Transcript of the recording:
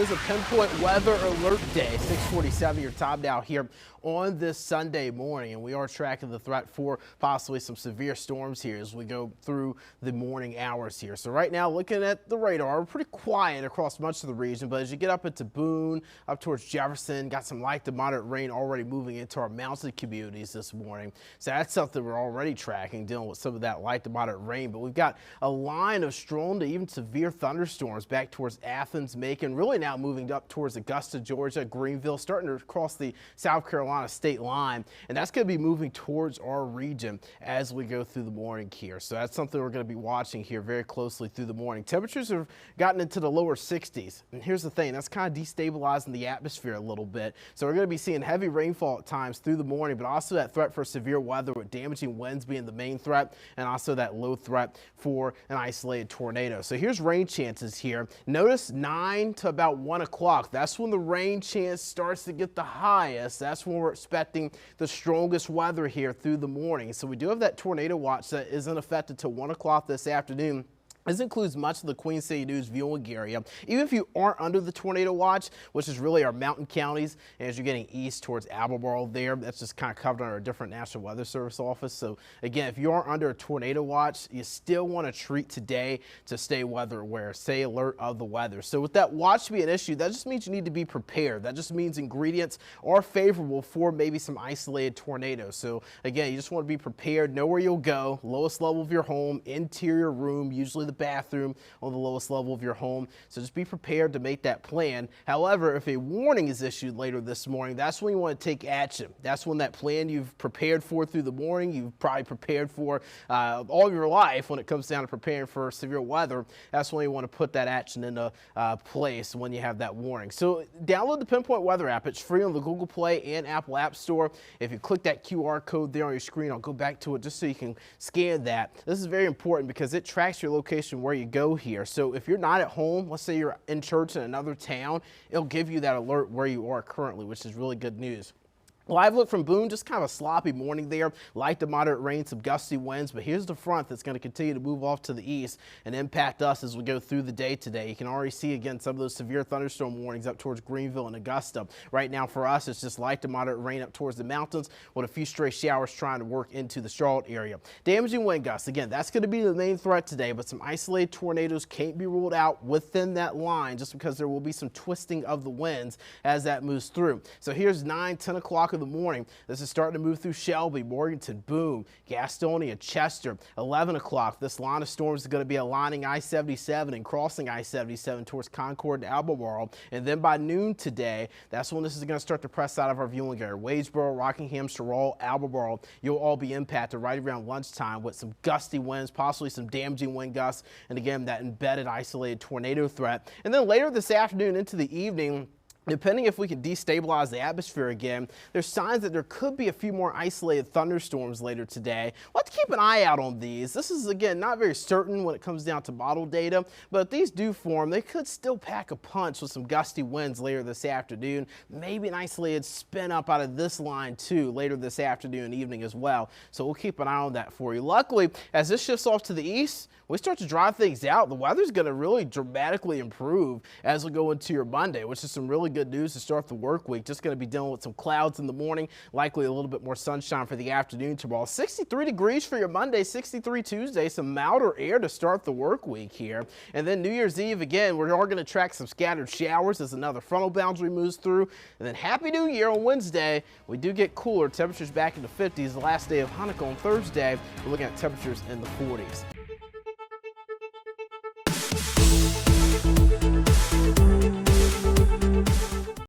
is a pinpoint weather alert day. 6:47 your time now here on this Sunday morning, and we are tracking the threat for possibly some severe storms here as we go through the morning hours here. So right now, looking at the radar, we're pretty quiet across much of the region, but as you get up into Boone, up towards Jefferson, got some light to moderate rain already moving into our mountain communities this morning. So that's something we're already tracking, dealing with some of that light to moderate rain, but we've got a line of strong to even severe thunderstorms back towards Athens, Macon, really now moving up towards Augusta, Georgia, Greenville, starting to cross the South Carolina state line, and that's going to be moving towards our region as we go through the morning here. So that's something we're going to be watching here very closely through the morning. Temperatures have gotten into the lower 60s, and here's the thing, that's kind of destabilizing the atmosphere a little bit. So we're going to be seeing heavy rainfall at times through the morning, but also that threat for severe weather with damaging winds being the main threat, and also that low threat for an isolated tornado. So here's rain chances here. Notice 9 to about 1 o'clock. That's when the rain chance starts to get the highest. That's when we're expecting the strongest weather here through the morning. So we do have that tornado watch that isn't affected till 1 o'clock this afternoon. This includes much of the Queen City News viewing area. Even if you aren't under the tornado watch, which is really our mountain counties, and as you're getting east towards Albemarle there, that's just kind of covered under a different National Weather Service office. So again, if you aren't under a tornado watch, you still want to treat today to stay weather aware, stay alert of the weather. So with that watch to be an issue, that just means you need to be prepared. That just means ingredients are favorable for maybe some isolated tornadoes. So again, you just want to be prepared, know where you'll go, lowest level of your home, interior room, usually the bathroom on the lowest level of your home. So just be prepared to make that plan. However, if a warning is issued later this morning, that's when you want to take action. That's when that plan you've prepared for through the morning, you've probably prepared for all of your life when it comes down to preparing for severe weather, that's when you want to put that action into place when you have that warning. So download the Pinpoint Weather app. It's free on the Google Play and Apple App Store. If you click that QR code there on your screen, I'll go back to it just so you can scan that. This is very important because it tracks your location where you go here. So if you're not at home, let's say you're in church in another town, it'll give you that alert where you are currently, which is really good news. Live look from Boone, just kind of a sloppy morning there. Light to moderate rain, some gusty winds, but here's the front that's going to continue to move off to the east and impact us as we go through the day today. You can already see again some of those severe thunderstorm warnings up towards Greenville and Augusta. Right now for us, it's just light to moderate rain up towards the mountains with a few stray showers trying to work into the Charlotte area. Damaging wind gusts, again, that's going to be the main threat today, but some isolated tornadoes can't be ruled out within that line just because there will be some twisting of the winds as that moves through. So here's 9, 10 o'clock in the morning. This is starting to move through Shelby, Morganton, Boone, Gastonia, Chester. 11 o'clock, this line of storms is going to be aligning I-77 and crossing I-77 towards Concord and Albemarle. And then by noon today, that's when this is going to start to press out of our viewing area. Wadesboro, Rockingham, Sherrill, Albemarle, you'll all be impacted right around lunchtime with some gusty winds, possibly some damaging wind gusts, and again, that embedded isolated tornado threat. And then later this afternoon into the evening, depending if we can destabilize the atmosphere again, there's signs that there could be a few more isolated thunderstorms later today. We'll have to keep an eye out on these. This is, again, not very certain when it comes down to model data, but if these do form, they could still pack a punch with some gusty winds later this afternoon. Maybe an isolated spin up out of this line, too, later this afternoon and evening as well. So we'll keep an eye on that for you. Luckily, as this shifts off to the east, we start to dry things out. The weather's going to really dramatically improve as we go into your Monday, which is some really good news to start the work week. Just going to be dealing with some clouds in the morning, likely a little bit more sunshine for the afternoon tomorrow. 63 degrees for your Monday, 63 Tuesday, some milder air to start the work week here. And then New Year's Eve, again, we are going to track some scattered showers as another frontal boundary moves through. And then Happy New Year on Wednesday. We do get cooler, temperatures back in the 50s. The last day of Hanukkah on Thursday, we're looking at temperatures in the 40s.